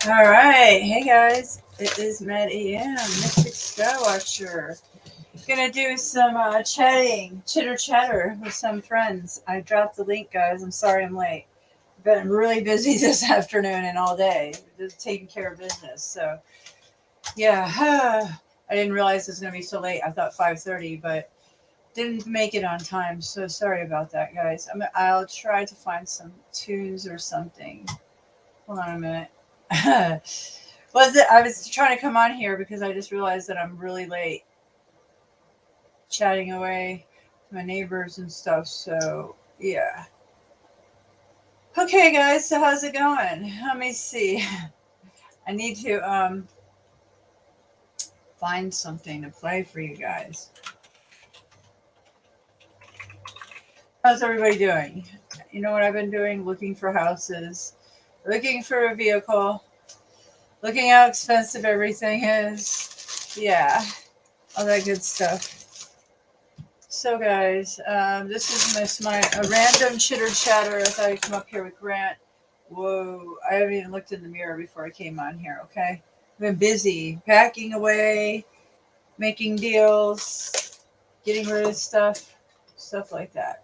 All right, hey guys, it is Matt AM, Mystic Skywatcher. Gonna do some chitter chatter with some friends. I dropped the link, guys. I'm sorry I'm late. Been really busy this afternoon and all day, just taking care of business. So yeah, I didn't realize it was gonna be so late. I thought 5:30, but didn't make it on time. So sorry about that, guys. I'll try to find some tunes or something. Hold on a minute. I was trying to come on here because I just realized that I'm really late chatting away to my neighbors and stuff. So yeah. Okay, guys. So how's it going? Let me see. I need to find something to play for you guys. How's everybody doing? You know what I've been doing? Looking for houses, looking for a vehicle, looking how expensive everything is. Yeah, all that good stuff. So, guys, this is my a random chitter chatter. I thought I'd come up here with Grant. Whoa, I haven't even looked in the mirror before I came on here. Okay, I've been busy packing away, making deals, getting rid of stuff like that.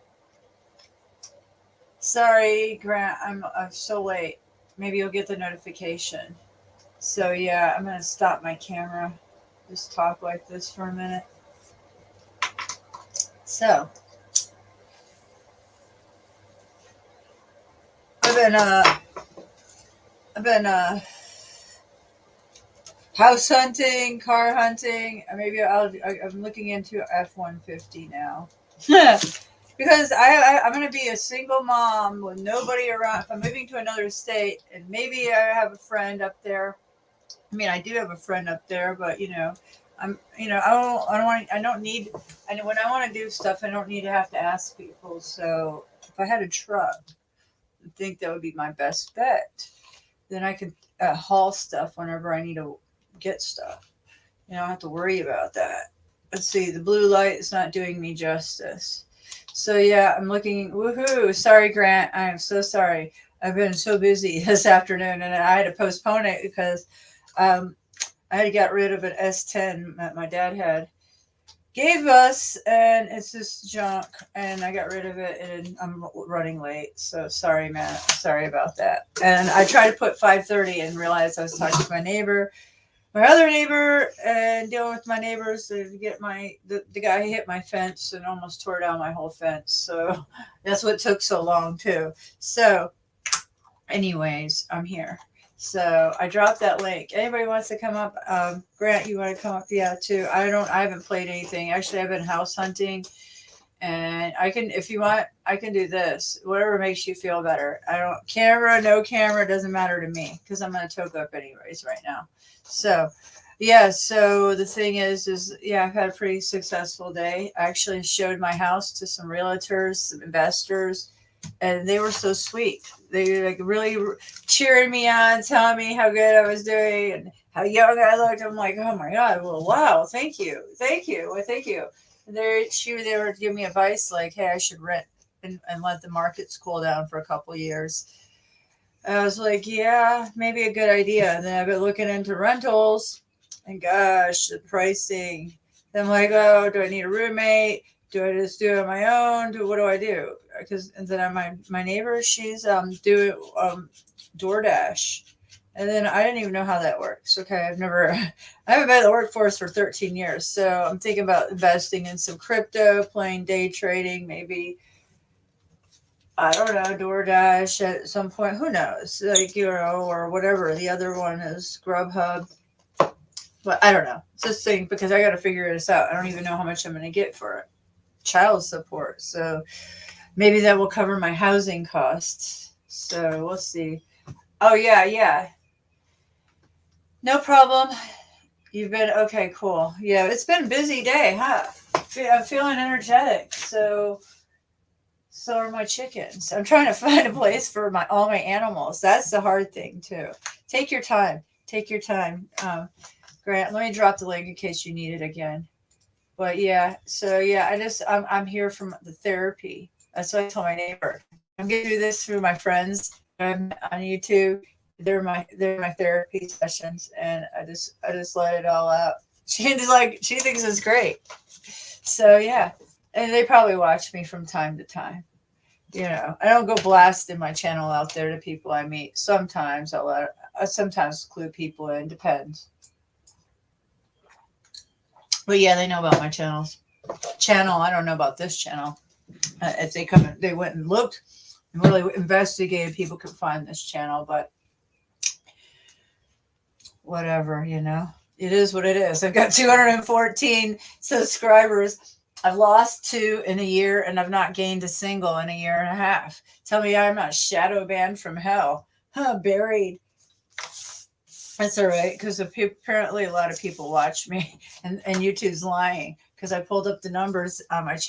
Sorry, Grant, I'm so late. Maybe you'll get the notification. So yeah, I'm gonna stop my camera. Just talk like this for a minute. So I've been uh I've been house hunting, car hunting. Maybe I'm looking into F-150 now. Because I'm going to be a single mom with nobody around. If I'm moving to another state, and maybe I have a friend up there. I mean, I do have a friend up there, but I don't need. And when I want to do stuff, I don't need to have to ask people. So if I had a truck, I think that would be my best bet. Then I could haul stuff whenever I need to get stuff. You don't have to worry about that. Let's see, the blue light is not doing me justice. So yeah, I'm looking. Woohoo! Sorry, Grant. I am so sorry. I've been so busy this afternoon, and I had to postpone it because um, I had to get rid of an S10 that my dad had gave us, and it's just junk, and I got rid of it, and I'm running late. So sorry, Matt. Sorry about that. And I tried to put 5:30 and realized I was talking to my other neighbor, and dealing with my neighbors to get the guy hit my fence and almost tore down my whole fence. So that's what took so long too. So anyways, I'm here. So I dropped that link. Anybody wants to come up? Grant, you want to come up? Yeah, too. I haven't played anything. Actually, I've been house hunting, and I can, if you want, I can do this. Whatever makes you feel better. I don't camera, no camera, doesn't matter to me because I'm gonna toke up anyways right now. So yeah, so the thing is yeah, I've had a pretty successful day. I actually showed my house to some realtors, some investors, and they were so sweet. They like really cheering me on, telling me how good I was doing and how young I looked. I'm like, oh my god, well, wow, thank you, well, thank you. And they were giving me advice like, hey, I should rent and let the markets cool down for a couple years. I was like, yeah, maybe a good idea. And then I've been looking into rentals, and gosh, the pricing. Then I'm like, oh, do I need a roommate? Do I just do it on my own? What do I do? Because and then my neighbor, she's doing DoorDash, and then I didn't even know how that works. Okay, I haven't been in the workforce for 13 years, so I'm thinking about investing in some crypto, playing day trading, maybe I don't know, DoorDash at some point. Who knows? Like, or whatever. The other one is Grubhub. But I don't know. It's just thing because I got to figure this out. I don't even know how much I'm going to get for it. Child support. So maybe that will cover my housing costs. So we'll see. Oh, yeah, yeah. No problem. You've been okay, cool. Yeah, it's been a busy day, huh? I'm feeling energetic. So are my chickens. I'm trying to find a place for my all my animals. That's the hard thing too. Take your time. Take your time. Grant, let me drop the link in case you need it again. But yeah, so yeah, I'm here from the therapy. That's what I told my neighbor. I'm gonna do this through my friends on YouTube. they're my therapy sessions, and I just let it all out. She thinks it's great. So yeah, and they probably watch me from time to time. I don't go blasting my channel out there to people I meet. Sometimes I sometimes clue people in. Depends. But yeah, they know about my channel. I don't know about this channel. If they went and looked and really investigated, people could find this channel. But whatever, it is what it is. I've got 214 subscribers. I've lost 2 in a year, and I've not gained a single in a year and a half. Tell me I'm not shadow banned from hell. Buried. That's all right, because apparently a lot of people watch me, and YouTube's lying, because I pulled up the numbers on my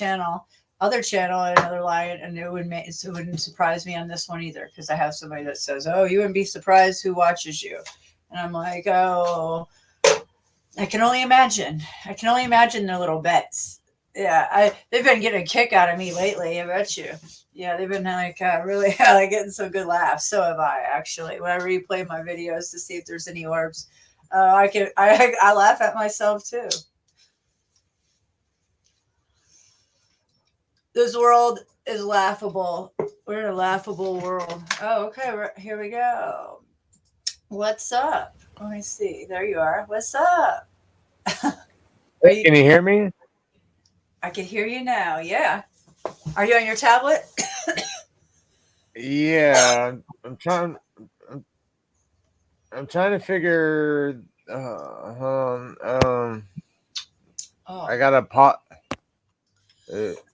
other channel, another line, and it wouldn't surprise me on this one either, because I have somebody that says, "Oh, you wouldn't be surprised who watches you," and I'm like, "Oh, I can only imagine. I can only imagine their little bets." Yeah, they've been getting a kick out of me lately. I bet you. Yeah, they've been like really like getting some good laughs. So have I, actually. When I replay my videos to see if there's any orbs, I laugh at myself too. This world is laughable. We're in a laughable world. Oh, okay. Here we go. What's up? Let me see. There you are. What's up? Are Hey, you? can you hear me? I can hear you now. Yeah. Are you on your tablet? Yeah, I'm, I'm trying to figure. Oh. I got a pot.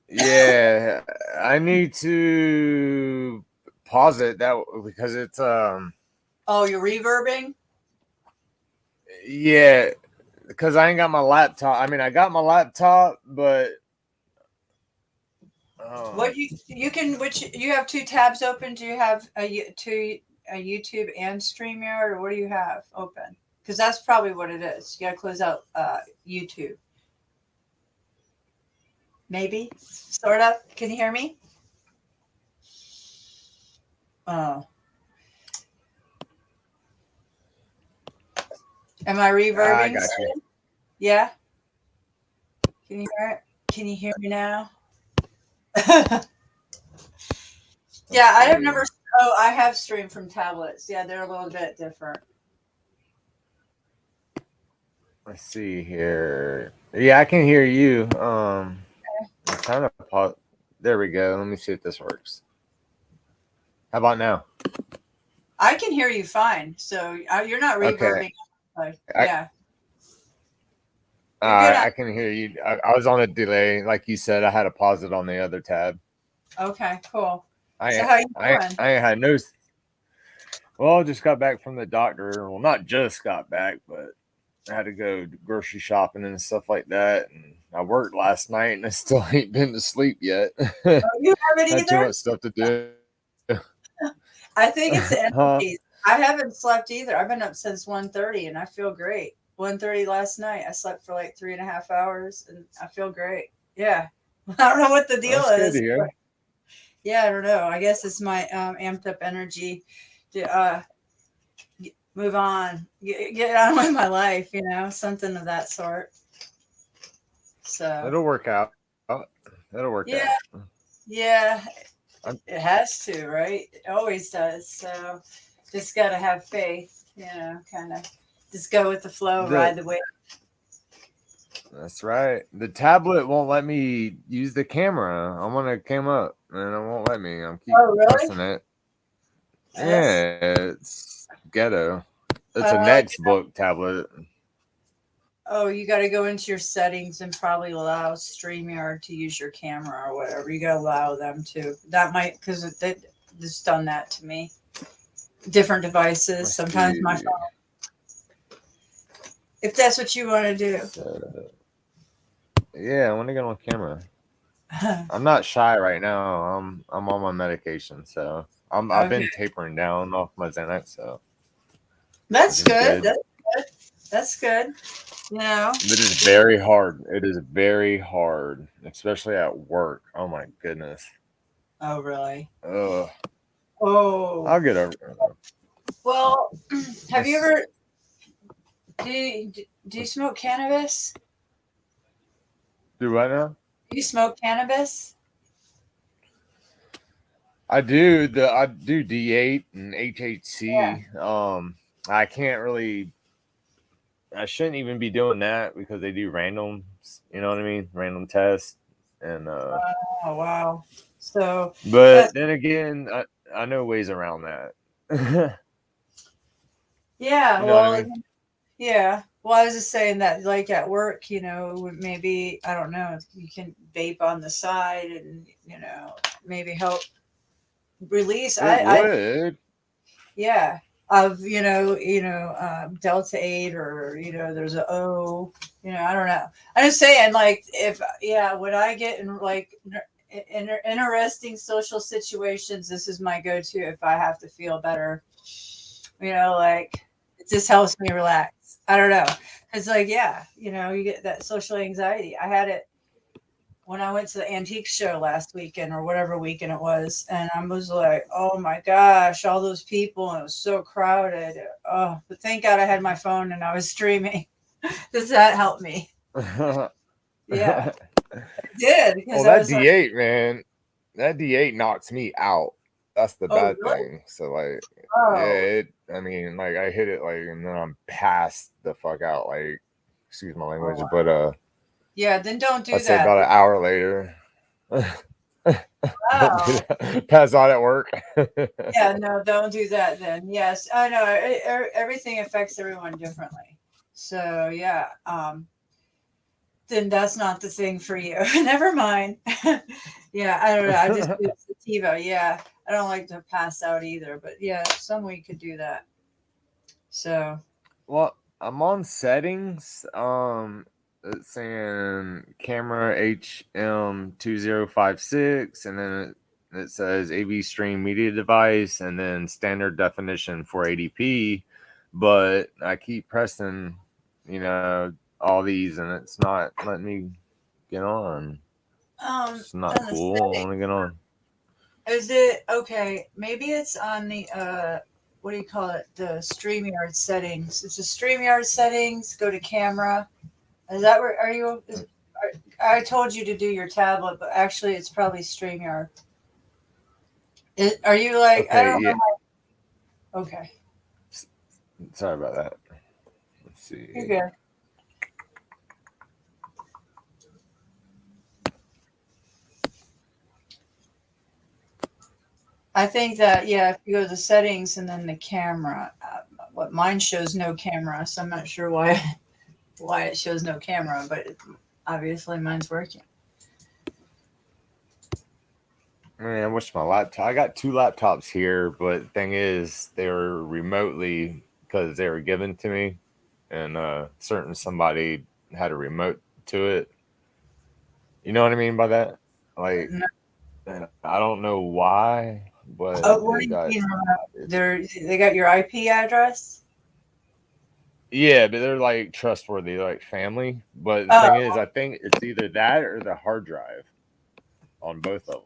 Yeah, I need to pause it that because it's Oh, you're reverbing? yeah, because I ain't got my laptop. I mean, I got my laptop, but What um, you can which you have 2 tabs open? Do you have a YouTube and StreamYard, or what do you have open? Because that's probably what it is. You got to close out YouTube. Maybe, sort of. Can you hear me? Oh, am I I reverbing got you. still? Yeah. Can you hear it? Can you hear me now? Let's Yeah, I have see. never. Oh, I have streamed from tablets. Yeah, they're a little bit different. Let's see here. Yeah, I can hear you. I'm trying to pause. There we go. Let me see if this works. How about now? I can hear you fine. So you're not Okay. reverbing. Like, I yeah, you're good on. I can hear you. I was on a delay, like you said. I had to pause it on the other tab. Okay, cool. So I how you I doing? I had no. Well, I just got back from the doctor. Well, not just got back, but I had to go grocery shopping and stuff like that. And I worked last night, and I still ain't been to sleep yet. Oh, you haven't Had too either? much stuff to do. I think it's the Huh? energy. I haven't slept either. I've been up since 1:30 and I feel great. 1:30 last night. I slept for like 3.5 hours and I feel great. Yeah. I don't know what the deal That's good to is, but hear. yeah, I don't know. I guess it's my amped up energy to move on, get on with my life, something of that sort. So, It'll work out. It'll work out. yeah, yeah, I'm it has to, right? It always does. So, just got to have faith, kind of just go with the flow, the ride the wave. That's right. The tablet won't let me use the camera. I want to cam up, and it won't let me. I'm keep Oh, really? pressing it. That's Yeah, it's ghetto. It's a uh, next book tablet. oh, you got to go into your settings and probably allow StreamYard to use your camera or whatever. You got to allow them to. That might because it's done that to me. Different devices. Let's Sometimes my see. phone. If that's what you want to do. So, yeah, I want to get on camera. I'm not shy right now. I'm on my medication, so I've Okay, been tapering down off my Xanax, so which that's is good. good. That's good. You know. It is very hard. It is very hard, especially at work. Oh my goodness. Oh, really? Ugh. Oh, I'll get over it. well, Well, have you It's, ever do you smoke cannabis? do what now? Do you smoke cannabis? I do D8 and Yeah. HHC. I can't really. I shouldn't even be doing that because they do random. You know what I mean? Random tests, and Oh wow. So but yes, then again, I know ways around that. You yeah. know what I Well, mean? yeah. Well, I was just saying that, like at work, maybe I don't know. You can vape on the side, and maybe help release. It I would. Yeah, of delta 8, or there's a O. I don't know. I'm just saying, like, if yeah, when I get in like interesting social situations, this is my go-to if I have to feel better. Like, it just helps me relax. I don't know. It's like, yeah, you get that social anxiety. I had it when I went to the antique show last weekend, or whatever weekend it was, and I was like, oh my gosh, all those people, and it was so crowded. Oh, but thank God I had my phone and I was streaming. Does that help me? Yeah, it did, because Well, I that was like, D8, man, that D8 knocks me out. That's the oh bad really? thing. So like, Oh yeah, I mean, like I hit it like, and then I'm passed the fuck out. Like, excuse my oh language, wow. but Yeah, then don't I do say that. about an hour later, don't do Wow. that. Pass out at work. Yeah, no, don't do that then. Yes, I know. Everything affects everyone differently. So yeah, then that's not the thing for you. Never mind. Yeah, I don't know. I just do sativa. Yeah, I don't like to pass out either, but yeah, some we could do that. So, Well, I'm on settings. It's saying camera HM2056, and then it says AV stream media device, and then standard definition 480p. But I keep pressing, all these, and it's not letting me get on. It's not on the cool. I setting, want to get on. is it okay? Maybe it's on the what do you call it? The StreamYard settings. It's the StreamYard settings. Go to camera. Is that where are you? I told you to do your tablet, but actually, it's probably StreamYard. Are you like, I Okay, don't yeah. know. Okay, Sorry about that. Let's you're see. good. I think that, yeah, if you go to the settings and then the camera, what mine shows no camera, so I'm not sure why why it shows no camera, but obviously mine's working. Man, I wish my laptop. I got two laptops here, but the thing is, they were remotely because they were given to me, and certain somebody had a remote to it. You know what I mean by that? Like, No. and I don't know why, but Oh, what it do you got mean? it's They got your IP address? yeah, but they're like trustworthy, like family. But the thing Oh, is, I think it's either that or the hard drive on both of them.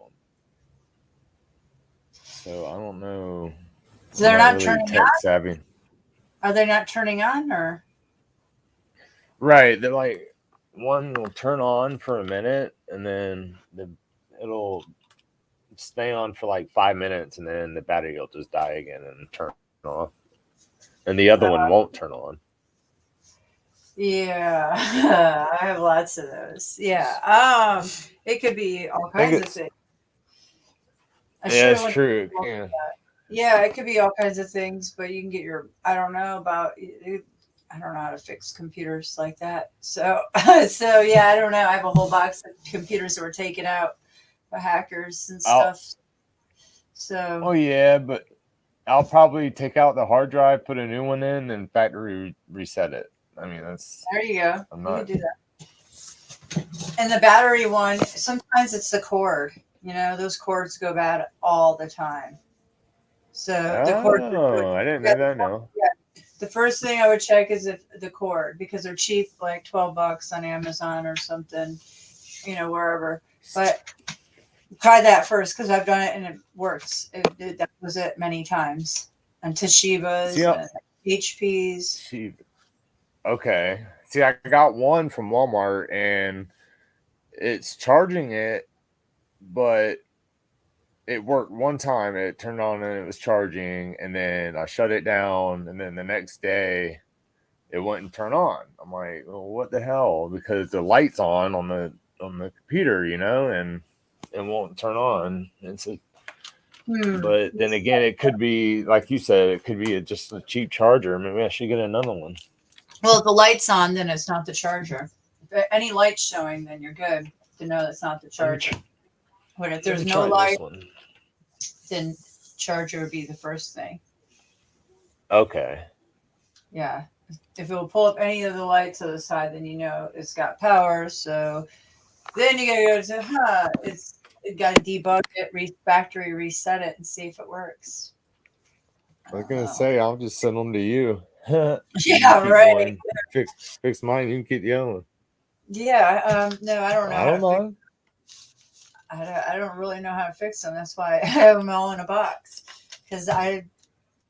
So I don't know. so I'm they're not not really turning tech on? savvy. Are they not turning on, or? Right. They're like one will turn on for a minute and then it'll stay on for like 5 minutes and then the battery will just die again and turn off. And the other one won't turn on. Yeah, I have lots of those. Yeah, it could be all I think kinds of it's things. I yeah, should have it's went. true. Yeah. Yeah, it could be all kinds of things, but you can get your. I don't know about. I don't know how to fix computers like that. So, so yeah, I don't know. I have a whole box of computers that were taken out by hackers and I'll stuff. So, oh yeah, but I'll probably take out the hard drive, put a new one in, and factory reset it. I mean, that's there you go. I'm You can not. do that. And the battery one, sometimes it's the cord. Those cords go bad all the time. So the cords are good. Oh, I didn't Yeah, know that. No. the first thing I would check is if the cord, because they're cheap, like $12 on Amazon or something, wherever. But try that first, because I've done it and it works. That was it many times. and Toshibas See, and HPs. she okay. See, I got one from Walmart and it's charging it, but it worked one time. It turned on and it was charging, and then I shut it down, and then the next day it wouldn't turn on. I'm like, well, what the hell? Because the light's on the computer, and it won't turn on. But then again, it could be like you said, it could be just a cheap charger. Maybe I should get another one. Well, if the light's on, then it's not the charger. If any light's showing, then you're good to know that's not the charger. But if there's no light, then charger would be the first thing. Okay. Yeah. If it will pull up any of the lights to the side, then you know it's got power. So then you gotta go to it got to debug it, factory reset it, and see if it works. I was gonna say I'll just send them to you. Yeah, right. Going. Fix mine. You can keep the other one. Yeah. No, I don't know. I don't know. I don't really know how to fix them. That's why I have them all in a box because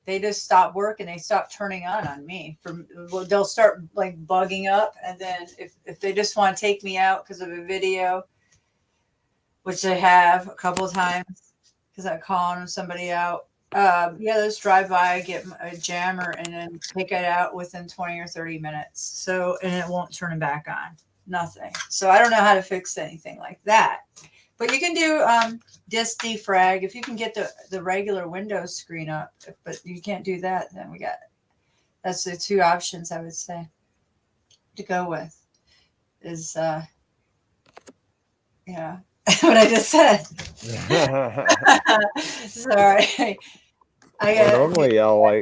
they just stop working. They stop turning on me. They'll start like bugging up, and then if they just want to take me out because of a video, which they have a couple of times because I'm calling somebody out. Yeah, those drive by, get a jammer, and then take it out within 20 or 30 minutes. So, and it won't turn it back on. Nothing. So I don't know how to fix anything like that. But you can do disk defrag if you can get the regular Windows screen up. But you can't do that, then that's the two options I would say to go with. Is yeah, what I just said. Sorry. Normally I'll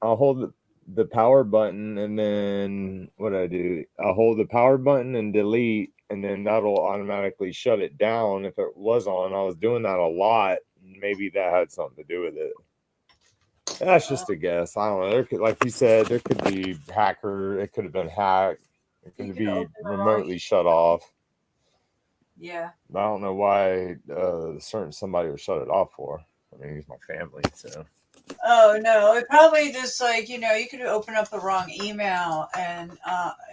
hold the power button, and then what I do, I'll hold the power button and delete, and then that'll automatically shut it down if it was on. I was doing that a lot. Maybe that had something to do with it. That's just a guess. I don't know. There could, like you said, there could be hacker. It could have been hacked. It could be remotely shut off. Yeah. I don't know why somebody would shut it off for. I mean, he's my family, so. Oh no, it probably just like, you could open up the wrong email and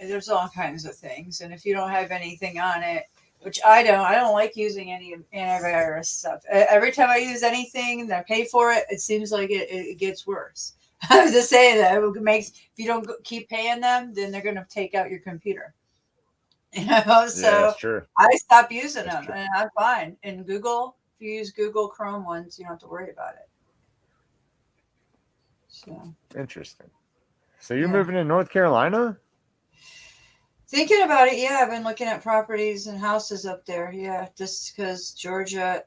there's all kinds of things. And if you don't have anything on it, which I don't like using any antivirus stuff. Every time I use anything and I pay for it, it seems like it gets worse. I was just saying that if you don't keep paying them, then they're going to take out your computer. So yeah, that's true. I stopped using them and I'm fine. And Google, if you use Google Chrome ones, you don't have to worry about it. So interesting. So you're moving to North Carolina? Thinking about it, yeah. I've been looking at properties and houses up there. Yeah, just because Georgia,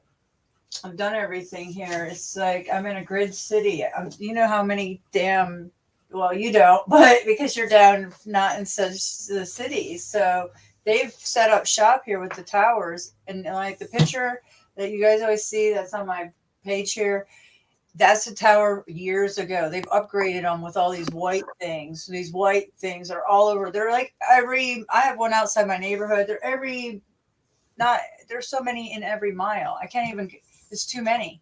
I've done everything here. It's like I'm in a grid city. You know how many well, you don't, but because you're down not in such the cities. So they've set up shop here with the towers. And like the picture that you guys always see that's on my page here, that's a tower years ago. They've upgraded them with all these white things. These white things are all over. They're like I have one outside my neighborhood. There's so many in every mile. I can't even, it's too many.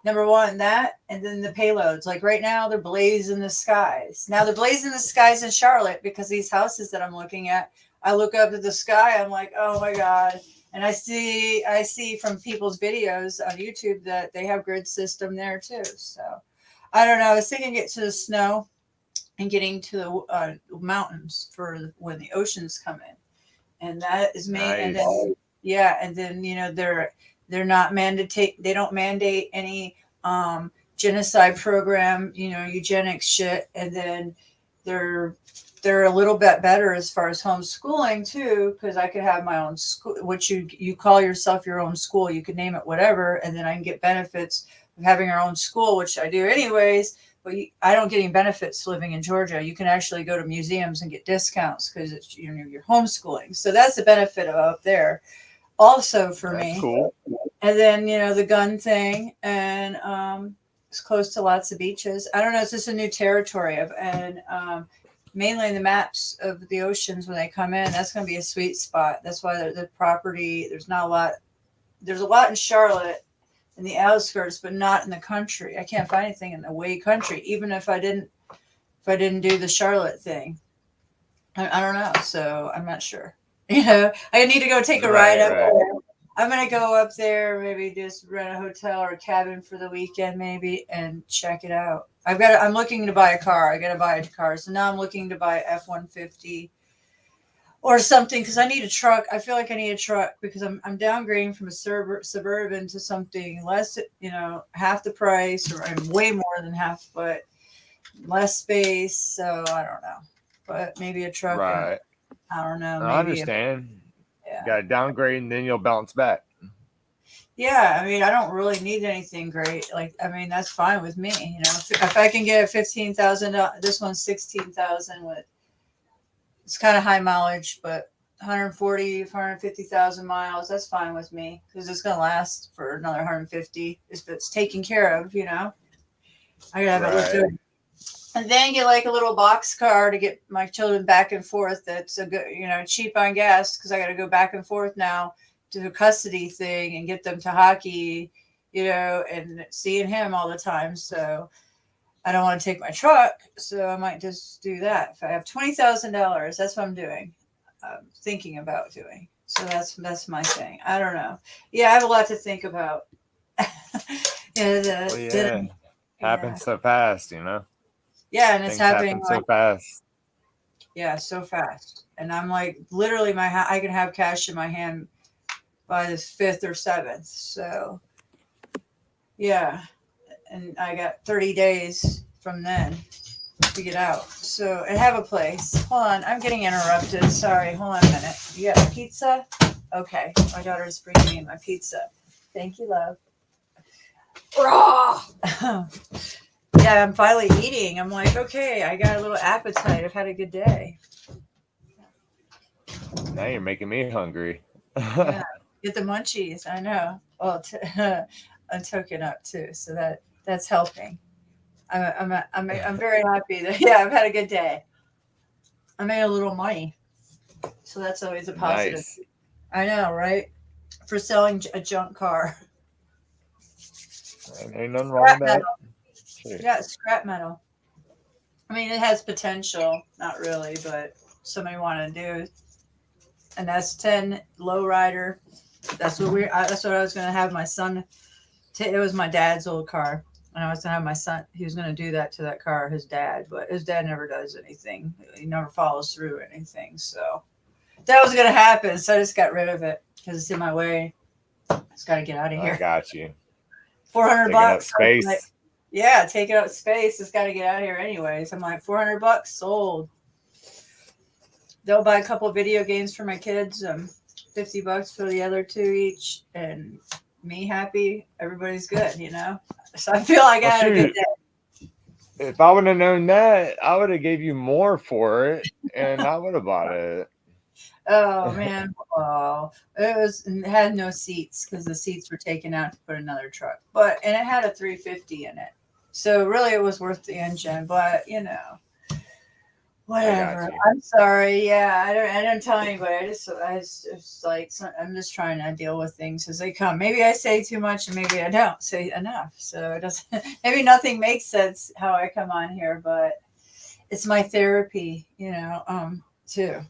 Number one, that, and then the payloads. Like right now, they're blazing the skies. Now they're blazing the skies in Charlotte because these houses that I'm looking at, I look up at the sky. I'm like, oh my God. And I see from people's videos on YouTube that they have grid system there too. So I don't know. I was thinking get to the snow and getting to the mountains for when the oceans come in, and that is me. Nice. And then and then they're not mandate. They don't mandate any genocide program. Eugenics shit, and then they're a little bit better as far as homeschooling too, because I could have my own school, which you call yourself your own school. You could name it whatever, and then I can get benefits of having our own school, which I do anyways. But I don't get any benefits living in Georgia. You can actually go to museums and get discounts because it's you're homeschooling. So that's the benefit of up there. Also for me, cool. And then the gun thing, and it's close to lots of beaches. I don't know. It's just a new territory mainly the maps of the oceans when they come in. That's going to be a sweet spot. That's why the property, there's not a lot. There's a lot in Charlotte. in the outskirts, but not in the country. I can't find anything in the way country, even if I didn't do the Charlotte thing. I don't know, so I'm not sure. I need to go take a ride Right, up right, there. I'm gonna go up there, maybe just rent a hotel or a cabin for the weekend, maybe, and check it out. I'm looking to buy a car. I gotta buy a car, so now I'm looking to buy F-150 or something because I need a truck. I feel like I need a truck because I'm downgrading from a suburban to something less, half the price or way more than half, but less space. So I don't know, but maybe a truck and right. I don't know, I maybe understand. yeah. Got to downgrade and then you'll bounce back. Yeah, I mean, I don't really need anything great. Like, I mean, that's fine with me. If I can get a 15,000, this one's 16,000 with it's kind of high mileage, but 140, 150,000 miles, that's fine with me because it's going to last for another 150 if it's taken care of, I gotta have it look Right. good. And then get like a little box car to get my children back and forth. That's a good, cheap on gas because I got to go back and forth now to the custody thing and get them to hockey, and seeing him all the time. So I don't want to take my truck, so I might just do that. If I have $20,000, that's what I'm doing. Thinking about doing. So that's my thing. I don't know. Yeah, I have a lot to think about. Well, yeah. Yeah, Happens so fast, you know? yeah, and it's Things happening happen like so fast. yeah, so fast. And I'm like literally I can have cash in my hand by the 5th or 7th. So yeah, and I got 30 days from then to get out. So and have a place. Hold on, I'm getting interrupted. Sorry, hold on a minute. You got pizza? Okay, my daughter's bringing me my pizza. Thank you, love. Raw. Yeah, I'm finally eating. I'm like, okay, I got a little appetite. I've had a good day. Now you're making me hungry. Yeah, get the munchies. I know. Well, I'm token up too, so that's helping. I'm very happy that yeah, I've had a good day. I made a little money, so that's always a positive. Nice. I know, right? For selling a junk car, Ain't nothing wrong scrap with that. metal. Shit. Yeah, scrap metal. I mean, it has potential. Not really, but somebody want to do an S10 lowrider. That's what I was gonna have my son. It was my dad's old car, and I was gonna have my son. He was gonna do that to that car, his dad, but his dad never does anything. He never follows through anything. So that was gonna happen. So I just got rid of it because it's in my way. It's got to get out of I here. got you. 400 Taking up bucks. I was like, space. yeah, taking up space. It's got to get out of here anyways. I'm like, 400 bucks sold. They'll buy a couple of video games for my kids. 50 bucks for the other two each, and me happy. Everybody's good. So I feel like I Well, had a good shoot. day. If I would have known that, I would have gave you more for it, and I would have bought it. Oh man, oh, it had no seats because the seats were taken out to put another truck. And it had a 350 in it, so really it was worth the engine. But I got whatever. you. I'm sorry. Yeah, I don't tell anybody. It's like I'm just trying to deal with things as they come. Maybe I say too much, and maybe I don't say enough. So it doesn't. Maybe nothing makes sense how I come on here, but it's my therapy. Too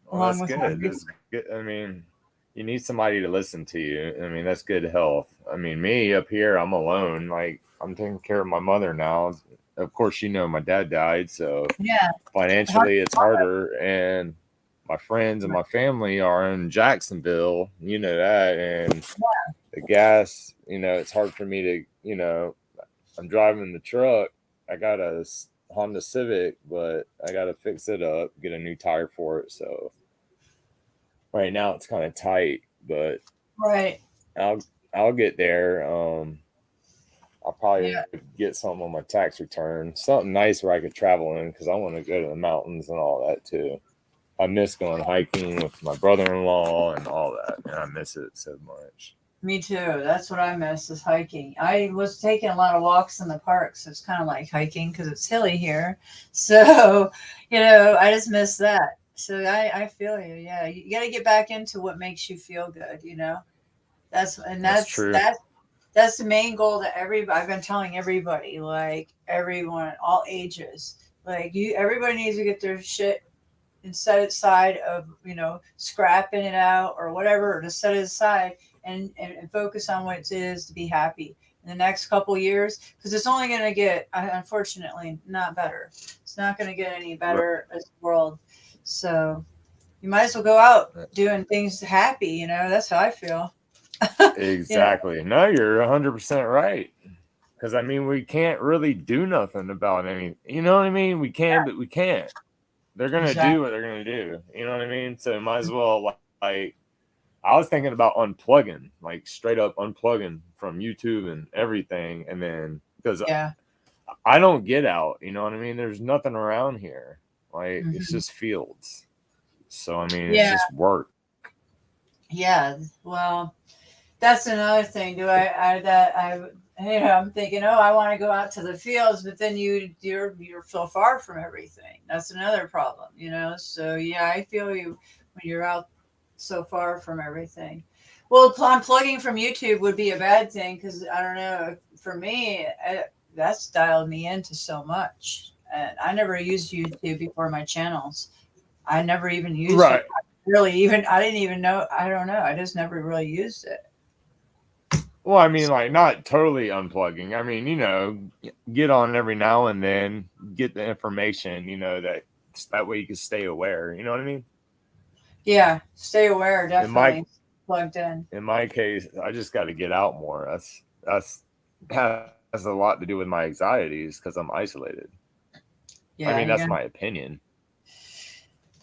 Well, along that's with my good. That's good. I mean, you need somebody to listen to you. I mean, that's good health. I mean, me up here, I'm alone. Like, I'm taking care of my mother now. Of course, my dad died, so yeah. financially it's harder. And my friends and my family are in Jacksonville. You know that. And the gas, it's hard for me to, I'm driving the truck. I got a Honda Civic, but I got to fix it up, get a new tire for it. So right now it's kind of tight, but Right. I'll I'll get there. I'll probably Yeah. get something on my tax return, something nice where I could travel in because I want to go to the mountains and all that too. I miss going hiking with my brother-in-law and all that, and I miss it so much. Me too. That's what I miss is hiking. I was taking a lot of walks in the park, so it's kind of like hiking because it's hilly here. So, I just miss that. So I feel you. Yeah, you got to get back into what makes you feel good. That's and That's that's true. that. That's the main goal that I've been telling everybody, like everyone, all ages, like everybody needs to get their shit and set it aside of scrapping it out or whatever, or to set it aside and focus on what it is to be happy in the next couple years, because it's only going to get, unfortunately, not better. It's not going to get any better as the world. So you might as well go out doing things happy. That's how I feel. you know Exactly. No, you're 100% right. Because I mean, we can't really do nothing about any. You know what I mean? We can, but we can't. They're gonna do exactly. what they're gonna do. You know what I mean? So might as well like. I was thinking about unplugging, like straight up unplugging from YouTube and everything, and then because Yeah. I don't get out. You know what I mean? There's nothing around here. Like it's Hmm. just fields. So I mean, it's Yeah. just work. Yeah. Well, that's another thing. Do I that I I'm thinking, oh, I want to go out to the fields, but then you're so far from everything. That's another problem. So yeah, I feel you when you're out so far from everything. Well, unplugging from YouTube would be a bad thing because I don't know. For me, that's dialed me into so much, and I never used YouTube before my channels. I never even used it. Right. Really, even I didn't even know. I don't know. I just never really used it. Well, I mean, like not totally unplugging. I mean, get on every now and then, get the information. That way you can stay aware. You know what I mean? Yeah, stay aware, In my definitely plugged in. in my case, I just got to get out more. That's has a lot to do with my anxieties because I'm isolated. I mean, Yeah, that's you my got. opinion.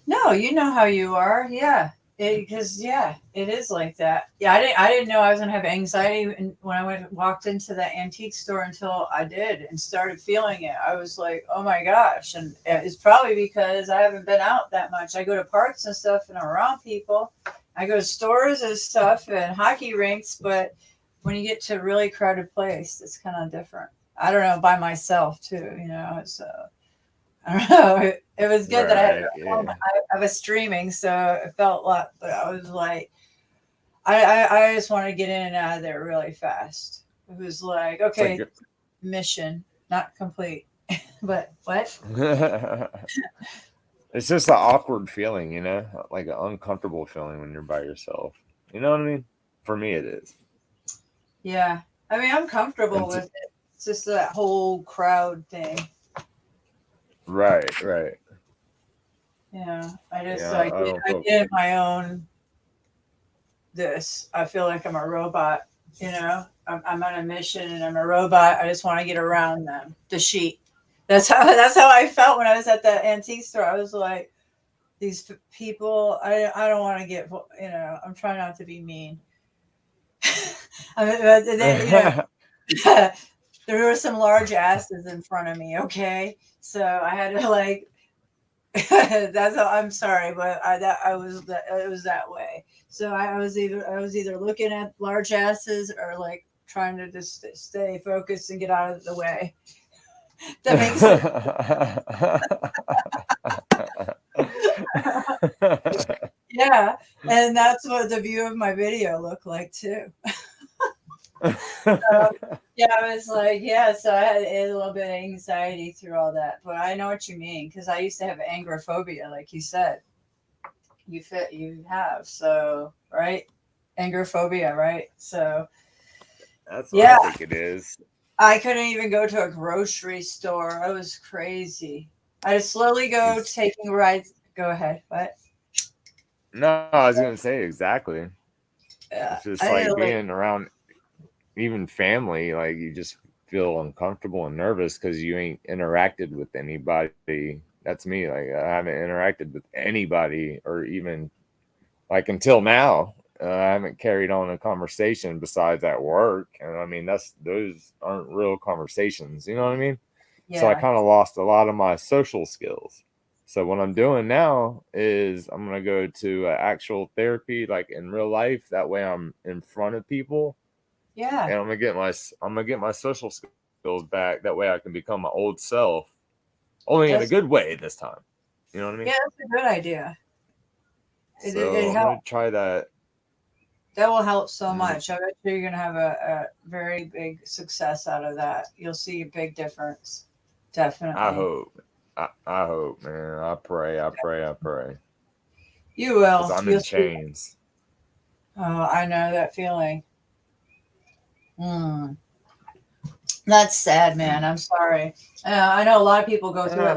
No, you know how you are. Yeah, because yeah, it is like that. Yeah, I didn't know I was gonna have anxiety when I walked into that antique store until I did and started feeling it. I was like, oh my gosh, and it's probably because I haven't been out that much. I go to parks and stuff and I'm around people. I go to stores and stuff and hockey rinks, but when you get to a really crowded place, it's kind of different. I don't know, by myself too. It's I don't know. It was good that I had Right. Yeah. I was streaming, so it felt a lot. But I was like, I just want to get in and out of there really fast. It was like, It's like okay, mission not complete. But what? it's just an awkward feeling, like an uncomfortable feeling when you're by yourself. You know what I mean? For me, it is. Yeah, I mean, I'm comfortable And with it. It's just that whole crowd thing. right, right. I just Yeah, I don't I feel. get in my own this. I feel like I'm a robot. I'm on a mission and I'm a robot. I just want to get around them. The sheep. That's how I felt when I was at the antique store. I was like, these people. I don't want to get. I'm trying not to be mean. I mean, but there were some large asses in front of me. Okay, so I had to like. That's how, I'm sorry, but it was that way. So I was either looking at large asses or like trying to just stay focused and get out of the way. That makes sense. Yeah, and that's what the view of my video looked like too. So, yeah, I was like, yeah. So I had a little bit of anxiety through all that, but I know what you mean because I used to have agoraphobia, like you said. You have so right, agoraphobia, right? So That's what I yeah, think it is. I couldn't even go to a grocery store. I was crazy. I just slowly go Ex- taking rides. Go ahead. What? no, I was gonna say exactly. Yeah, It's just I like didn't like. being around even family. Like you just feel uncomfortable and nervous because you ain't interacted with anybody. That's me. Like I haven't interacted with anybody, or even like until now. I haven't carried on a conversation besides at work, and I mean those aren't real conversations. You know what I mean? So I Yeah, kind of lost a lot of my social skills. So what I'm doing now is I'm gonna go to actual therapy, like in real life. That way I'm in front of people, yeah, and I'm gonna get my social skills back. That way I can become my old self, only in a that's good way this time. You know what I mean? yeah, that's a good idea. It So I'm gonna helped. try that. That will help so Mm, much. I bet you're going to have a very big success out of that. You'll see a big difference. I Definitely. hope. I hope, man. I pray. I pray. I pray. You Because will. I'm You'll in see. chains. Oh, I know that feeling. Mm. That's sad, And man. I'm sorry. I know a lot of people go through it. uh,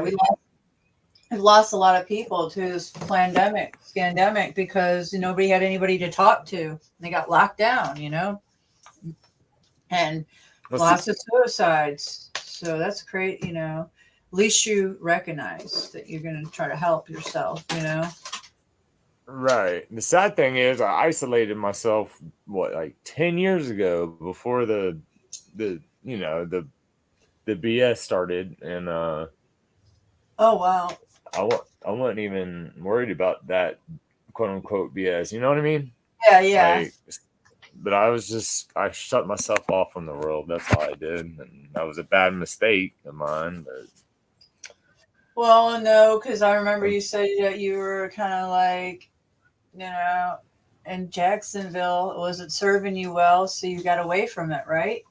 We've lost a lot of people to this pandemic because nobody had anybody to talk to. They got locked down, and let's see. lots of suicides. So that's great, At least you recognize that you're going to try to help yourself. Right. The sad thing is, I isolated myself what, like 10 years ago, before the the BS started, and Oh, wow. I wasn't even worried about that quote unquote BS. You know what I mean? Yeah, yeah. Like, but I shut myself off from the world. That's all I did, and that was a bad mistake of mine. But Well, no, because I remember um, you said that you were kind of like, you know, in Jacksonville. Was it serving you well? So you got away from it, right?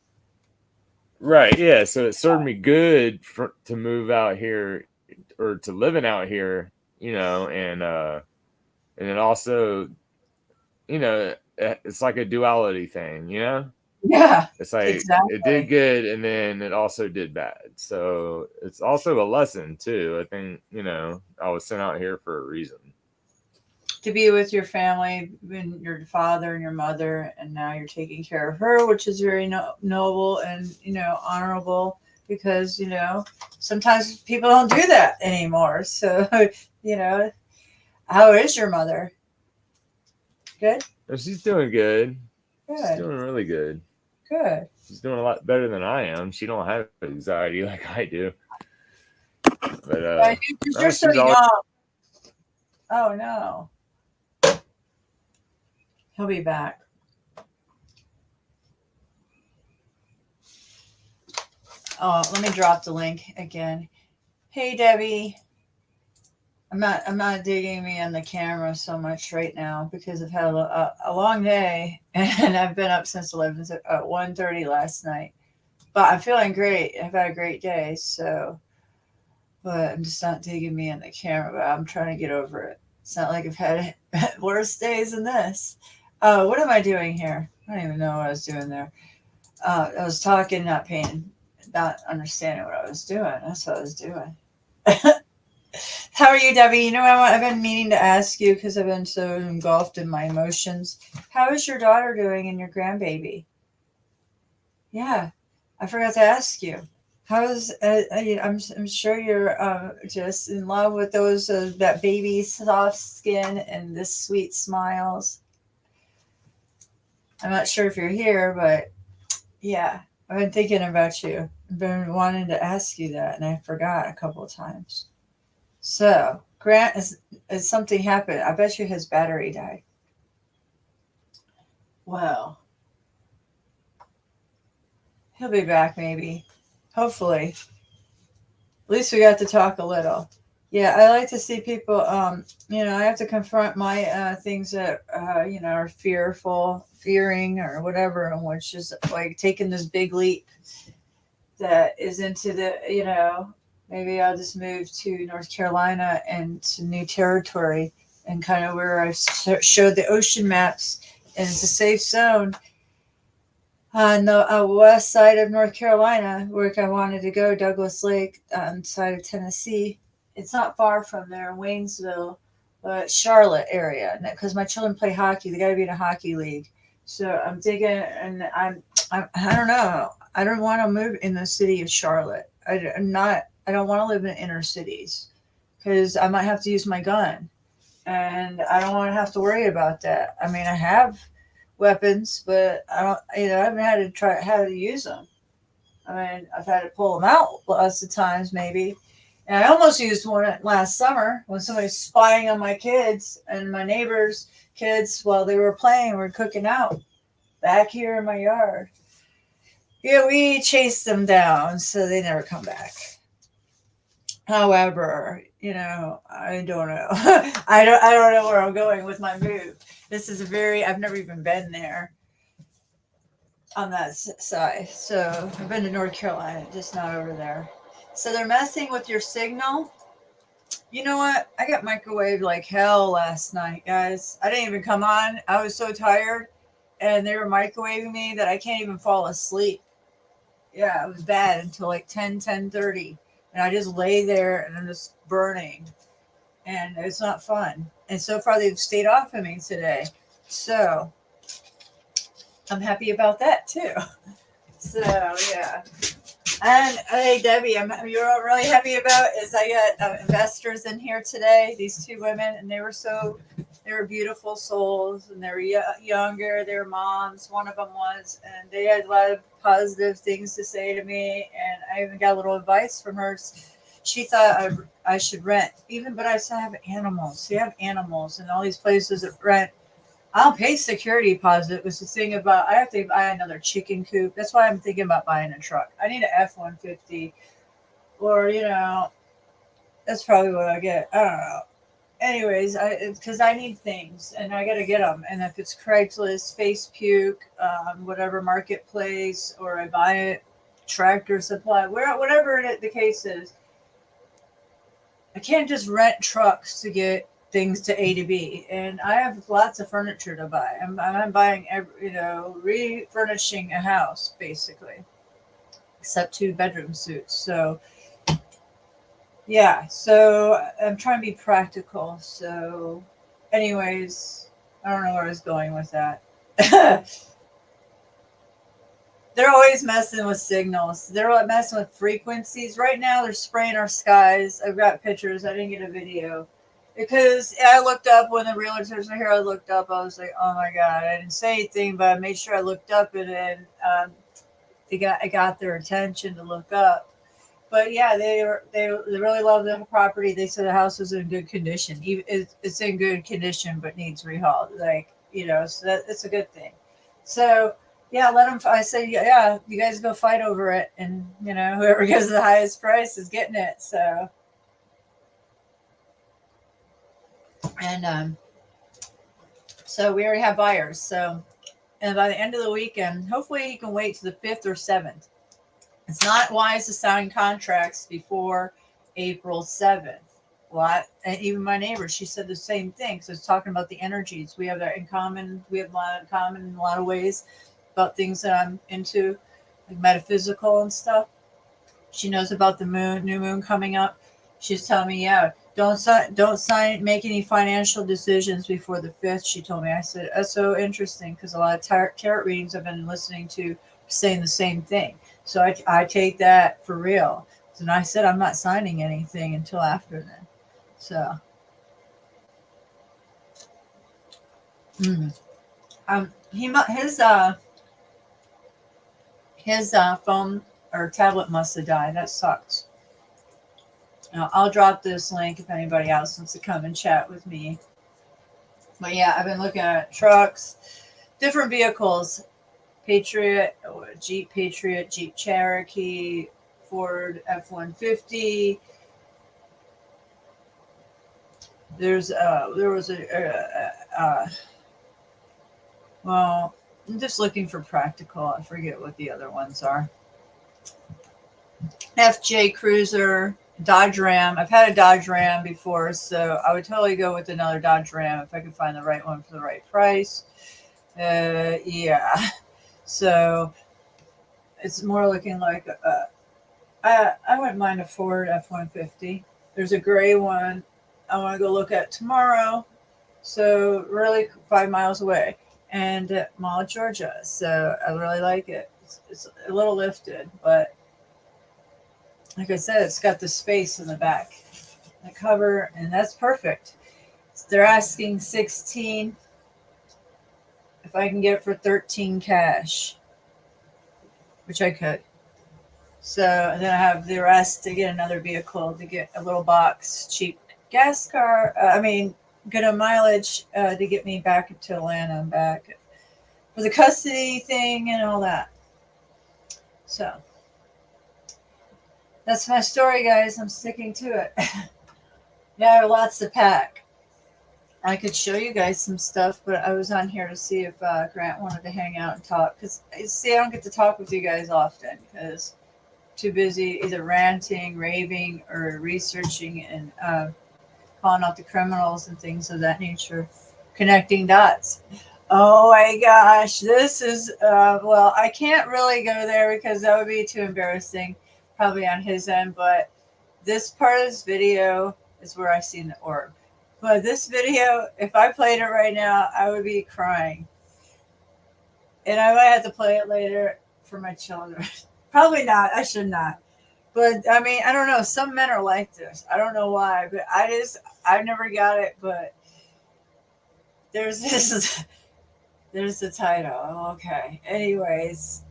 right, yeah. So it served me good to move out here, or to living out here, and it also, it's like a duality thing, Yeah, It's like it did exactly. good and then it also did bad. So it's also a lesson too. I think, I was sent out here for a reason. To be with your family, and your father and your mother, and now you're taking care of her, which is very noble and honorable because sometimes people don't do that anymore. So you know, how is your mother? Good, And she's doing good. She's good, doing really good. good. She's doing a lot better than I am. She don't have anxiety like I do. But You're no, so she's always young. Oh no, he'll be back. Oh, let me drop the link again. Hey Debbie, I'm not digging me on the camera so much right now because I've had a long day and I've been up since 1:30 last night. But I'm feeling great. I've had a great day, so but I'm just not digging me on the camera. But I'm trying to get over it. It's not like I've had worse days than this. What am I doing here? I don't even know what I was doing there. I was talking, not understanding what I was doing. That's what I was doing. How are you, Debbie? I've been meaning to ask you because I've been so engulfed in my emotions. How is your daughter doing and your grandbaby? Yeah, I forgot to ask you. How's I'm sure you're just in love with those that baby soft skin and this sweet smiles. I'm not sure if you're here, but yeah, I've been thinking about you. I've been wanting to ask you that, and I forgot a couple of times. So, Grant, is something happened? I bet you his battery died. Well, he'll be back maybe. Hopefully. At least we got to talk a little. Yeah, I like to see people. I have to confront my things that are fearing or whatever, and which is like taking this big leap that is into maybe I'll just move to North Carolina and to new territory and kind of where I showed the ocean maps, and it's a safe zone on the west side of North Carolina, where I wanted to go, Douglas Lake, on the side of Tennessee. It's not far from there, Waynesville, Charlotte area. Because my children play hockey, they got to be in a hockey league. So I'm thinking, and I don't know. I don't want to move in the city of Charlotte. I'm not. I don't want to live in inner cities because I might have to use my gun, and I don't want to have to worry about that. I mean, I have weapons, but I don't. I haven't had to try how to use them. I mean, I've had to pull them out lots of times, maybe. And I almost used one last summer when somebody was spying on my kids and my neighbors' kids while they were playing. We were cooking out back here in my yard. Yeah, we chased them down, so they never come back. However, I don't know. I don't know where I'm going with my move. This is a very I've never even been there on that side. So I've been to North Carolina, just not over there. So they're messing with your signal. You know what? I got microwaved like hell last night, guys. I didn't even come on. I was so tired, and they were microwaving me that I can't even fall asleep. Yeah, it was bad until like 10:30, and I just lay there and I'm just burning, and it's not fun. And so far they've stayed off of me today, so I'm happy about that too. So yeah. And hey, Debbie, you're really happy about is I got investors in here today. These two women, and they were beautiful souls, and they were younger. They were moms. One of them was, and they had a lot of positive things to say to me. And I even got a little advice from her. She thought I should rent, even, but I still have animals. You have animals, and all these places that rent I'll pay security deposit was the thing about I have to buy another chicken coop. That's why I'm thinking about buying a truck. I need an F-150 or that's probably what I get. I don't know. Anyways, because I need things and I got to get them. And if it's Craigslist, Face Puke, whatever marketplace, or I buy it, Tractor Supply, whatever the case is, I can't just rent trucks to get things to A to B. And I have lots of furniture to buy. I'm buying, refurnishing a house basically, except 2 bedroom suits. So yeah, so I'm trying to be practical. So, anyways, I don't know where I was going with that. They're always messing with signals. They're messing with frequencies. Right now, they're spraying our skies. I've got pictures. I didn't get a video because I looked up when the realtors were here. I looked up. I was like, "Oh my god!" I didn't say anything, but I made sure I looked up, and then I got their attention to look up. But yeah, they really love the property. They said the house is in good condition. Even it's in good condition, but needs rehauled. So it's a good thing. So yeah, let them. I said, yeah, you guys go fight over it, and whoever gives the highest price is getting it. And so we already have buyers. So and by the end of the weekend, hopefully you can wait to the 5th or 7th. It's not wise to sign contracts before April 7th. And even my neighbor, she said the same thing. So it's talking about the energies. We have that in common. We have a lot in common in a lot of ways about things that I'm into, like metaphysical and stuff. She knows about the new moon coming up. She's telling me, yeah, don't sign, make any financial decisions before the 5th. She told me. I said, that's so interesting because a lot of tarot readings I've been listening to saying the same thing. So I take that for real. And I said, I'm not signing anything until after then. So, he his phone or tablet must have died. That sucks. I'll drop this link if anybody else wants to come and chat with me. But yeah, I've been looking at trucks, different vehicles, Patriot, Jeep Cherokee, Ford F-150. There was well, I'm just looking for practical. I forget what the other ones are. FJ Cruiser, Dodge Ram. I've had a Dodge Ram before, so I would totally go with another Dodge Ram if I could find the right one for the right price. Yeah. So it's more looking like I wouldn't mind a Ford F-150. There's a gray one I want to go look at tomorrow. So really 5 miles away, and Mall, Georgia. So I really like it. It's a little lifted, but like I said, it's got the space in the back, the cover, and that's perfect. They're asking 16. If I can get it for 13 cash, which I could. So and then I have the rest to get another vehicle to get a little box, cheap gas car. Good on mileage to get me back to Atlanta and back for the custody thing and all that. So That's my story, guys. I'm sticking to it. Yeah, I have lots to pack. I could show you guys some stuff, but I was on here to see if Grant wanted to hang out and talk. Because, see, I don't get to talk with you guys often because too busy either ranting, raving, or researching and calling out the criminals and things of that nature, connecting dots. Oh my gosh, this is, well, I can't really go there because that would be too embarrassing, probably on his end, but this part of this video is where I seen the orb. But this video, if I played it right now, I would be crying. And I might have to play it later for my children. Probably not. I should not. But I mean, I don't know. Some men are like this. I don't know why, but I never got it. But there's this, there's the title. Okay. Anyways,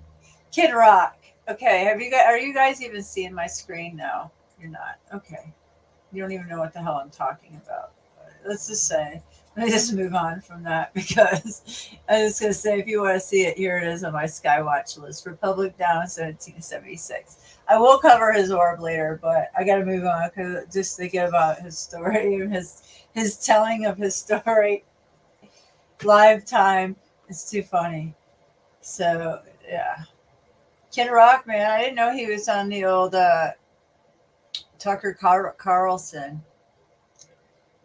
Kid Rock. Okay. Are you guys even seeing my screen? No, you're not. Okay. You don't even know what the hell I'm talking about. Let's just say, let me just move on from that because I was going to say, if you want to see it, here it is on my Skywatch list. Republic Down 1776. I will cover his orb later, but I got to move on because just thinking about his story and his telling of his story live time is too funny. So yeah, Kid Rock, man, I didn't know he was on the old Tucker Carlson.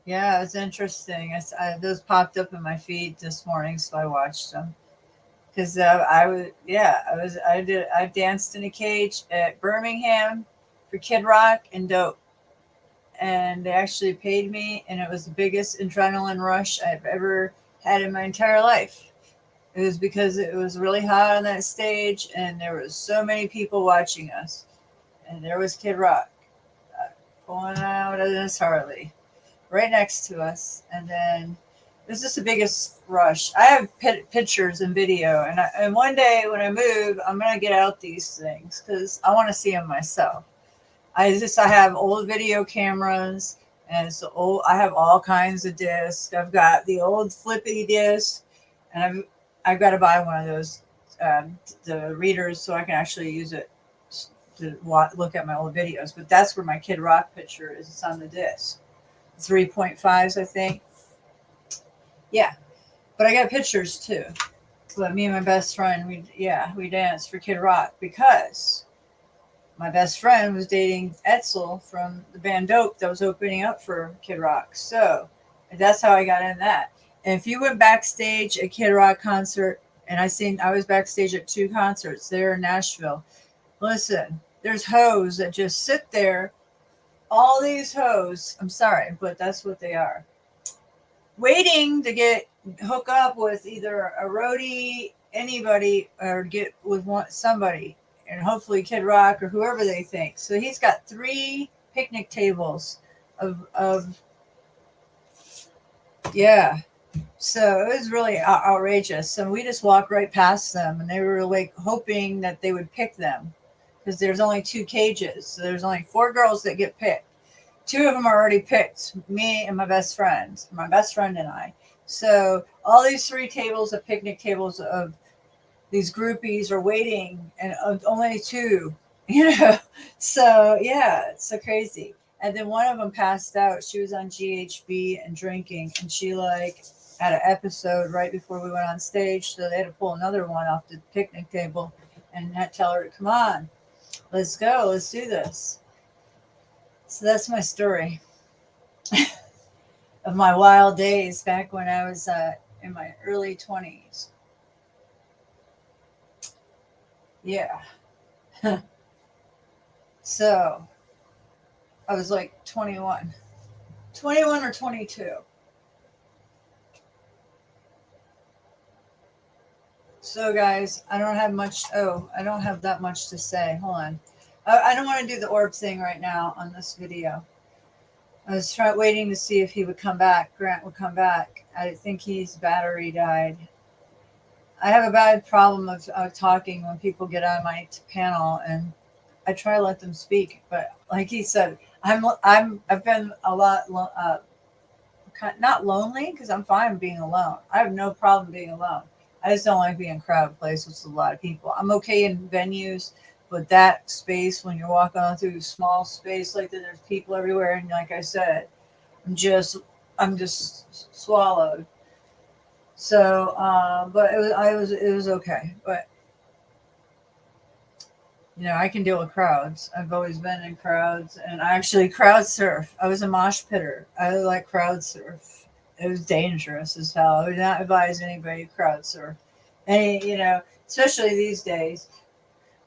Yeah, it was interesting. Those popped up in my feed this morning, so I watched them. Because I danced in a cage at Birmingham for Kid Rock and Dope, and they actually paid me, and it was the biggest adrenaline rush I've ever had in my entire life. It was because it was really hot on that stage, and there was so many people watching us, and there was Kid Rock pulling out of this Harley right next to us, and then it was just the biggest rush. I have pictures and video, and one day when I move, I'm gonna get out these things because I want to see them myself. I have old video cameras, and so old. I have all kinds of discs. I've got the old flippy disc, and I've got to buy one of those the readers so I can actually use it to look at my old videos. But that's where my Kid Rock picture is. It's on the disc. 3.5s, I think. Yeah, but I got pictures too. But me and my best friend, we danced for Kid Rock because my best friend was dating Etzel from the band Dope that was opening up for Kid Rock. So that's how I got in that. And if you went backstage at Kid Rock concert, and I was backstage at 2 concerts there in Nashville. Listen, there's hoes that just sit there. All these hoes, I'm sorry, but that's what they are, waiting to get hook up with either a roadie, anybody, or get with somebody, and hopefully Kid Rock or whoever they think. So he's got 3 picnic tables of yeah. So it was really outrageous. And we just walked right past them, and they were like hoping that they would pick them because there's only 2 cages. So there's only 4 girls that get picked. 2 of them are already picked, me and my best friend and I. So all these 3 tables of picnic tables of these groupies are waiting, and only 2, you know. So yeah, it's so crazy. And then one of them passed out. She was on GHB and drinking, and she like had an episode right before we went on stage. So they had to pull another one off the picnic table and tell her, "Come on, let's go, let's do this." So that's my story of my wild days back when I was in my early 20s. Yeah. So I was like 21 or 22. So guys, I don't have much. Oh, I don't have that much to say. Hold on. I don't want to do the orb thing right now on this video. I was waiting to see if he would come back. Grant would come back. I think his battery died. I have a bad problem of talking when people get on my panel, and I try to let them speak. But like he said, I've been a lot not lonely because I'm fine being alone. I have no problem being alone. I just don't like being in crowded places with a lot of people. I'm okay in venues But that space, when you're walking on through a small space like that, there's people everywhere, and like I said, I'm just I'm just swallowed. So, but it was okay. But I can deal with crowds. I've always been in crowds, and I actually crowd surf. I was a mosh pitter. I like crowd surf. It was dangerous as hell. I would not advise anybody to crowd surf. Especially these days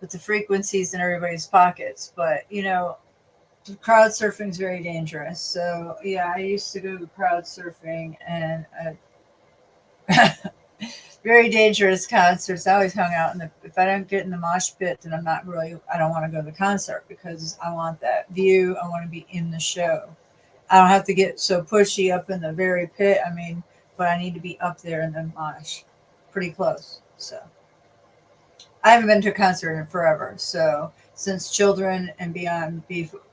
with the frequencies in everybody's pockets. But crowd surfing is very dangerous. So yeah, I used to go crowd surfing, and very dangerous concerts. I always hung out in the. If I don't get in the mosh pit, then I don't want to go to the concert because I want that view. I want to be in the show. I don't have to get so pushy up in the very pit. I mean, but I need to be up there in the mosh, pretty close. So I haven't been to a concert in forever. So since Children and beyond,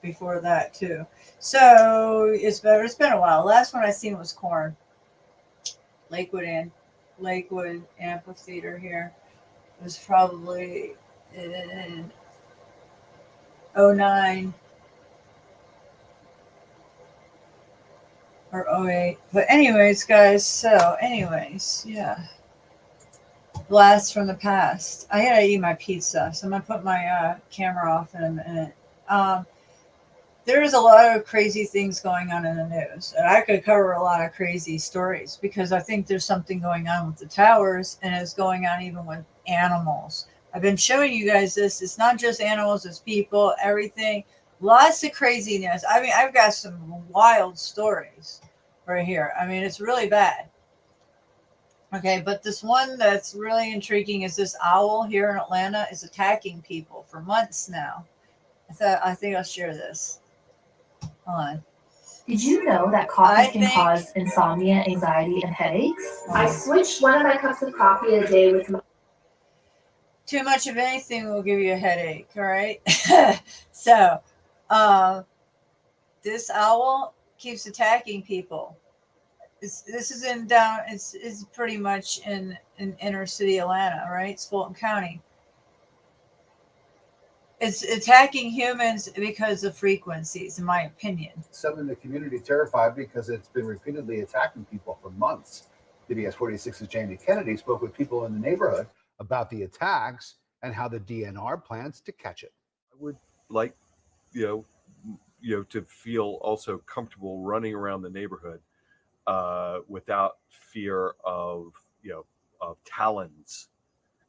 before that too. So it's better. It's been a while. Last one I seen was Corn, Lakewood and Lakewood Amphitheater here. It was probably in '09 or '08. But anyways, guys, yeah. Blast from the past. I gotta eat my pizza, so I'm gonna put my camera off in a minute. Um, there's a lot of crazy things going on in the news, and I could cover a lot of crazy stories because I think there's something going on with the towers, and it's going on even with animals. I've been showing you guys this. It's not just animals, it's people, everything. Lots of craziness. I mean, I've got some wild stories right here. I mean, it's really bad. Okay, but this one that's really intriguing is this owl here in Atlanta is attacking people for months now. I think I'll share this. Hold on. Did you know that coffee can cause insomnia, anxiety, and headaches? I switched one of my cups of coffee a day with my... Too much of anything will give you a headache, all right? So, this owl keeps attacking people. This is in down. It's pretty much in inner city Atlanta, right? It's Fulton County. It's attacking humans because of frequencies, in my opinion. Some in the community terrified because it's been repeatedly attacking people for months. CBS 46's Jamie Kennedy spoke with people in the neighborhood about the attacks and how the DNR plans to catch it. I would like, to feel also comfortable running around the neighborhood without fear of talons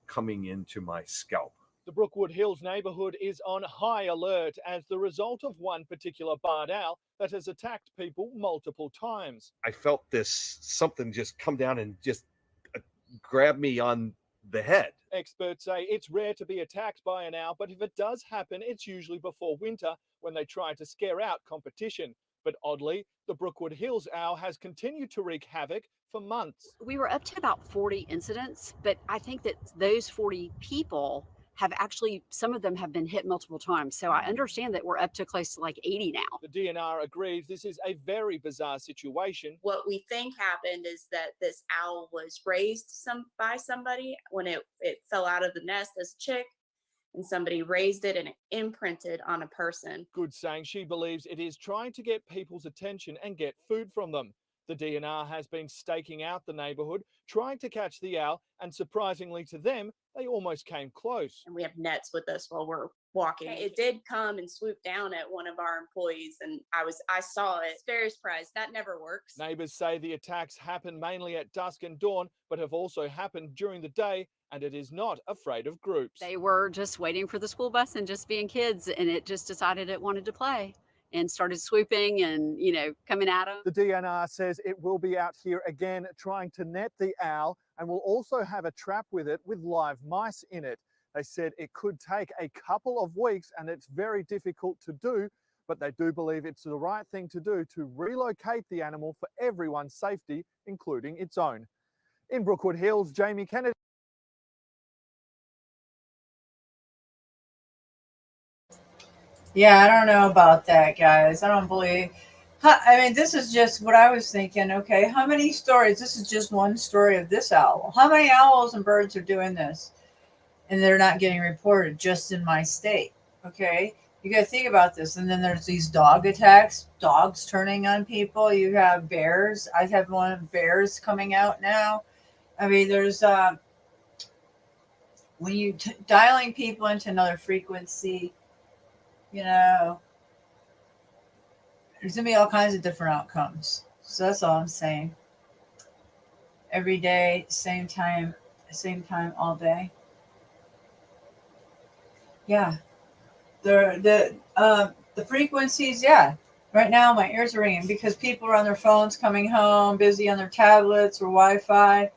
coming into my scalp. The Brookwood Hills neighbourhood is on high alert as the result of one particular barred owl that has attacked people multiple times. I felt something just come down and just grab me on the head. Experts say it's rare to be attacked by an owl, but if it does happen, it's usually before winter when they try to scare out competition. But oddly, the Brookwood Hills owl has continued to wreak havoc for months. We were up to about 40 incidents, but I think that those 40 people have actually, some of them have been hit multiple times. So I understand that we're up to close to like 80 now. The DNR agrees this is a very bizarre situation. What we think happened is that this owl was raised by somebody when it fell out of the nest as a chick, and somebody raised it and it imprinted on a person. Good saying she believes it is trying to get people's attention and get food from them. The DNR has been staking out the neighbourhood, trying to catch the owl, and surprisingly to them, they almost came close. And we have nets with us while we're walking. It did come and swoop down at one of our employees, and I saw it. Very surprised. That never works. Neighbours say the attacks happen mainly at dusk and dawn, but have also happened during the day, and it is not afraid of groups. They were just waiting for the school bus and just being kids, and it just decided it wanted to play and started swooping and, coming at them. The DNR says it will be out here again trying to net the owl and will also have a trap with it with live mice in it. They said it could take a couple of weeks and it's very difficult to do, but they do believe it's the right thing to do to relocate the animal for everyone's safety, including its own. In Brookwood Hills, Jamie Kennedy. Yeah, I don't know about that, guys. I don't believe. I mean, this is just what I was thinking. Okay, how many stories? This is just one story of this owl. How many owls and birds are doing this? and they're not getting reported just in my state. Okay. You got to think about this. And then there's these dog attacks, dogs turning on people. You have bears. I have one of bears coming out now. I mean, there's when you dialing people into another frequency, you know, there's gonna be all kinds of different outcomes. So that's all I'm saying. Every day, same time, all day. Yeah, the frequencies. Yeah, right now my ears are ringing because people are on their phones coming home, busy on their tablets or Wi-Fi.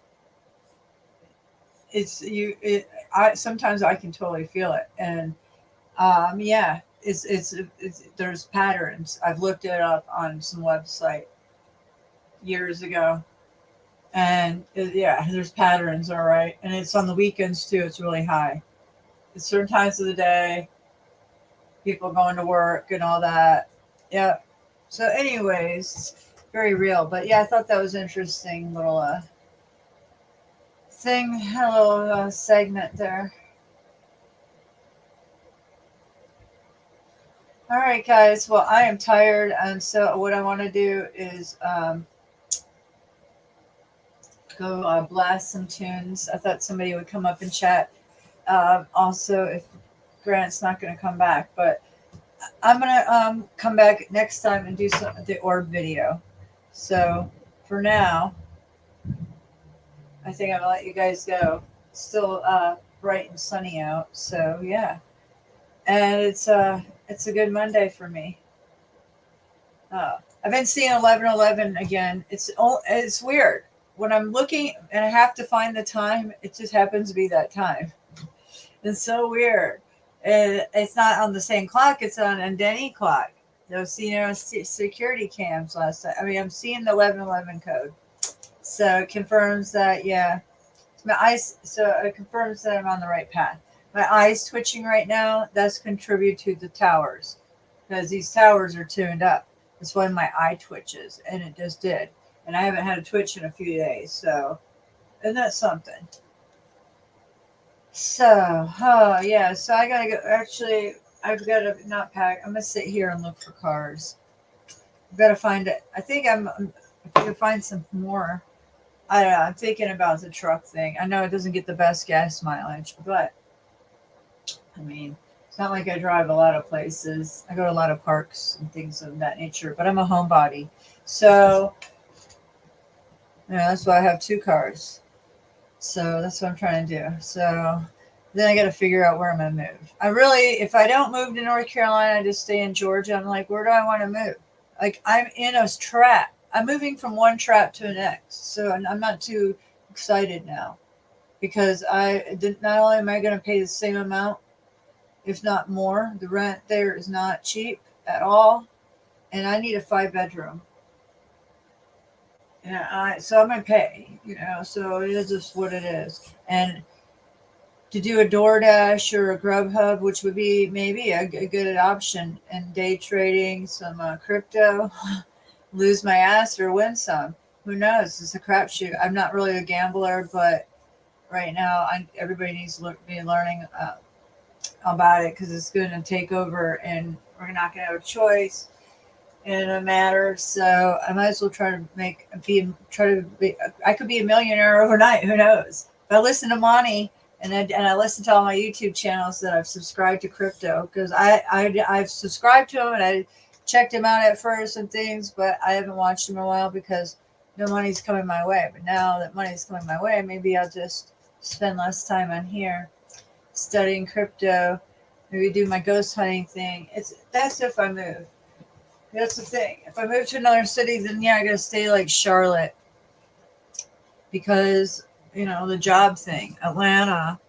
It's you. I sometimes I can totally feel it, and yeah, it's there's patterns. I've looked it up on some website years ago, and yeah, there's patterns. All right, and it's on the weekends too. It's really high. At certain times of the day, people going to work and all that. Yeah. So, anyways, very real. But yeah, I thought that was interesting little thing, a little segment there. All right, guys. Well, I am tired, and so what I want to do is go blast some tunes. I thought somebody would come up and chat. Also, if Grant's not going to come back, but I'm going to come back next time and do the orb video. So for now, I think I'm going to let you guys go. It's still bright and sunny out. So yeah. And it's a good Monday for me. I've been seeing 11:11 again. It's weird. When I'm looking and I have to find the time, it just happens to be that time. It's so weird. And it's not on the same clock. It's on a Denny clock. Those security cams last time. I mean, I'm seeing the 11:11 code. So it confirms that, yeah. My eyes. So it confirms that I'm on the right path. My eyes twitching right now. That's contribute to the towers, because these towers are tuned up. That's why my eye twitches, and it just did. And I haven't had a twitch in a few days. So, isn't that something? So, yeah. So I gotta go. Actually, I've got to not pack. I'm gonna sit here and look for cars. I've got to find it. I think I'm gonna find some more. I don't know. I'm thinking about the truck thing. I know it doesn't get the best gas mileage, but I mean, it's not like I drive a lot of places. I go to a lot of parks and things of that nature, but I'm a homebody. So, yeah, that's why I have two cars. So that's what I'm trying to do. So then I got to figure out where I'm going to move. If I don't move to North Carolina, I just stay in Georgia. I'm like, where do I want to move? Like, I'm in a trap. I'm moving from one trap to the next. So I'm not too excited now, because not only am I going to pay the same amount, if not more. The rent there is not cheap at all, and I need a 5-bedroom. Yeah, so I'm gonna pay, So it is just what it is. And to do a DoorDash or a Grubhub, which would be maybe a good option, and day trading, some crypto, lose my ass or win some. Who knows? It's a crapshoot. I'm not really a gambler, but right now, everybody needs to be learning about it, because it's going to take over, and we're not going to have a choice in a matter. So I might as well I could be a millionaire overnight. Who knows? If I listen to Monty and I listen to all my YouTube channels that I've subscribed to crypto, because I've subscribed to them and I checked them out at first and things, but I haven't watched them in a while because no money's coming my way. But now that money's coming my way, maybe I'll just spend less time on here studying crypto, maybe do my ghost hunting thing. That's if I move. That's the thing. If I move to another city, then yeah, I gotta stay like Charlotte, because the job thing, Atlanta,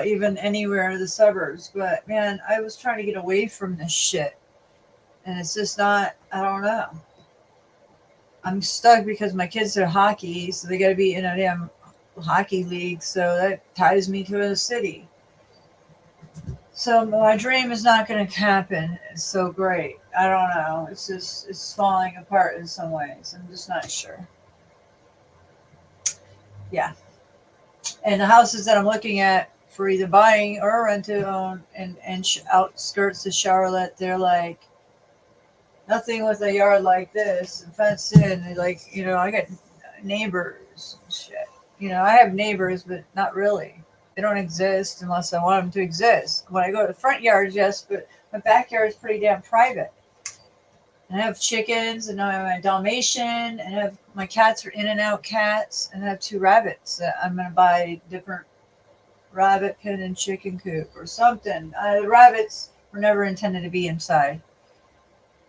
even anywhere in the suburbs. But man, I was trying to get away from this shit, and it's just not. I don't know. I'm stuck because my kids are hockey, so they got to be in a damn hockey league. So that ties me to a city. So my dream is not going to happen. It's so great. I don't know. It's falling apart in some ways. I'm just not sure. Yeah. And the houses that I'm looking at for either buying or rent to own. And outskirts of Charlotte, they're like nothing with a yard like this and fenced in. And like, I got neighbors and shit. I have neighbors, but not really. They don't exist unless I want them to exist. When I go to the front yard, yes, but my backyard is pretty damn private. And I have chickens, and I have a Dalmatian, and I have my cats are in and out cats, and I have 2 rabbits that I'm gonna buy different rabbit pen and chicken coop or something. The rabbits were never intended to be inside,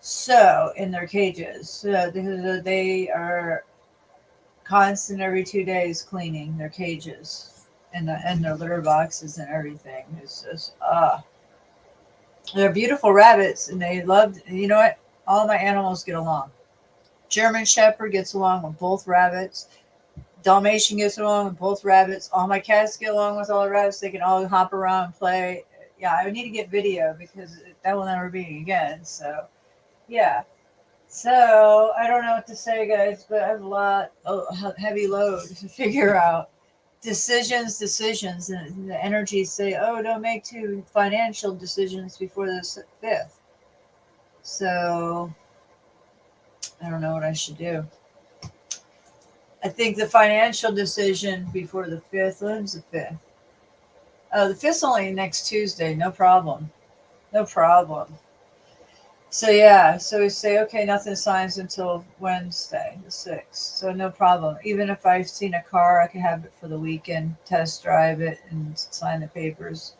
so in their cages. So they are constant every 2 days cleaning their cages and their litter boxes and everything. It's just they're beautiful rabbits, and they loved. You know what? All my animals get along. German Shepherd gets along with both rabbits. Dalmatian gets along with both rabbits. All my cats get along with all the rabbits. They can all hop around and play. Yeah, I need to get video because that will never be again. So, yeah. So, I don't know what to say, guys, but I have heavy load to figure out. Decisions, and the energies say, oh, don't make 2 financial decisions before the 5th. So, I don't know what I should do. I think the financial decision before the 5th. When's the 5th? Oh, the 5th's only next Tuesday. No problem. No problem. So, yeah. So we say, okay, nothing signs until Wednesday, the 6th. So no problem. Even if I've seen a car, I can have it for the weekend, test drive it, and sign the papers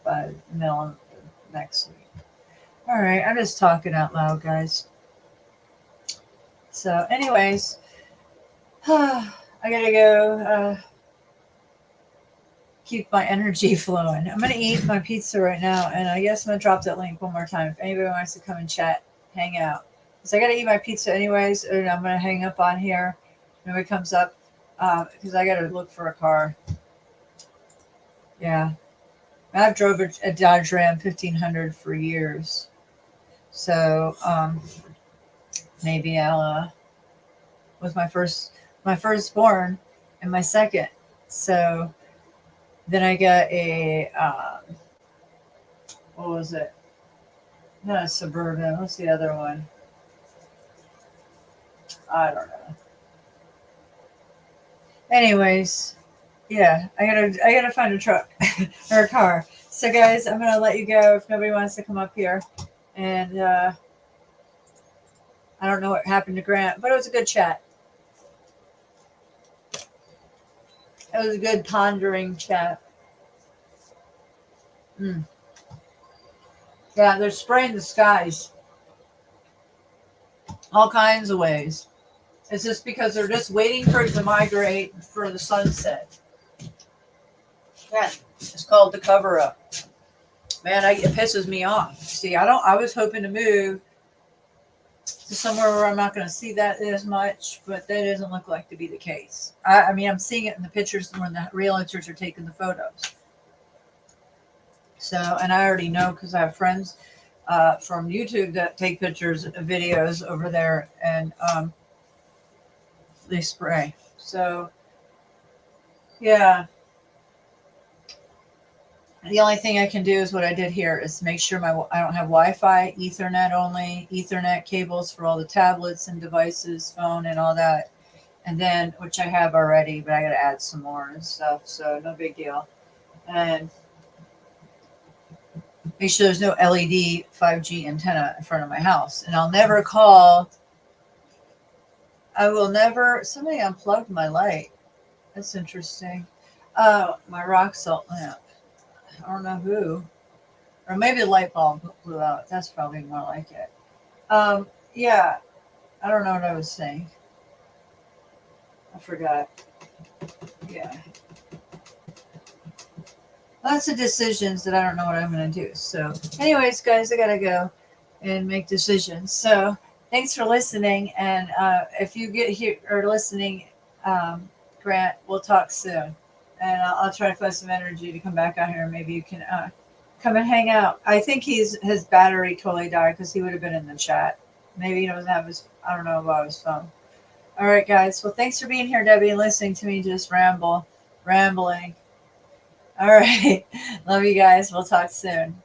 by the middle of next week. All right. I'm just talking out loud, guys. So, anyways, I gotta go keep my energy flowing. I'm gonna eat my pizza right now, and I guess I'm gonna drop that link one more time if anybody wants to come and chat, hang out. So I gotta eat my pizza anyways, and I'm gonna hang up on here. Nobody comes up because I gotta look for a car. Yeah, I've drove a Dodge Ram 1500 for years, so maybe I'll with my firstborn and my second. So then I got a what was it? Not a Suburban. What's the other one? I don't know. Anyways, yeah, I gotta find a truck or a car. So guys, I'm gonna let you go if nobody wants to come up here. And I don't know what happened to Grant, but it was a good chat. It was a good pondering chat. Yeah, they're spraying the skies all kinds of ways. It's just because they're just waiting for it to migrate for the sunset. Yeah, it's called the cover up. Man, it pisses me off. See, I was hoping to move to somewhere where I'm not going to see that as much, but that doesn't look like to be the case. I mean, I'm seeing it in the pictures when the realtors are taking the photos. So, and I already know because I have friends from YouTube that take pictures, videos over there, and they spray. So, yeah. The only thing I can do is what I did here is make sure I don't have Wi-Fi, Ethernet only, Ethernet cables for all the tablets and devices, phone and all that. And then, which I have already, but I got to add some more and stuff. So no big deal. And make sure there's no LED 5G antenna in front of my house. And I'll never call. Somebody unplugged my light. That's interesting. My rock salt lamp. I don't know who. Or maybe the light bulb blew out. That's probably more like it. Yeah. I don't know what I was saying. I forgot. Yeah. Lots of decisions that I don't know what I'm going to do. So, anyways, guys, I got to go and make decisions. So, thanks for listening. And if you get here or listening, Grant, we'll talk soon. And I'll try to find some energy to come back out here. And maybe you can come and hang out. I think his battery totally died because he would have been in the chat. Maybe he doesn't have I don't know about his phone. All right, guys. Well, thanks for being here, Debbie, and listening to me just rambling. All right. Love you guys. We'll talk soon.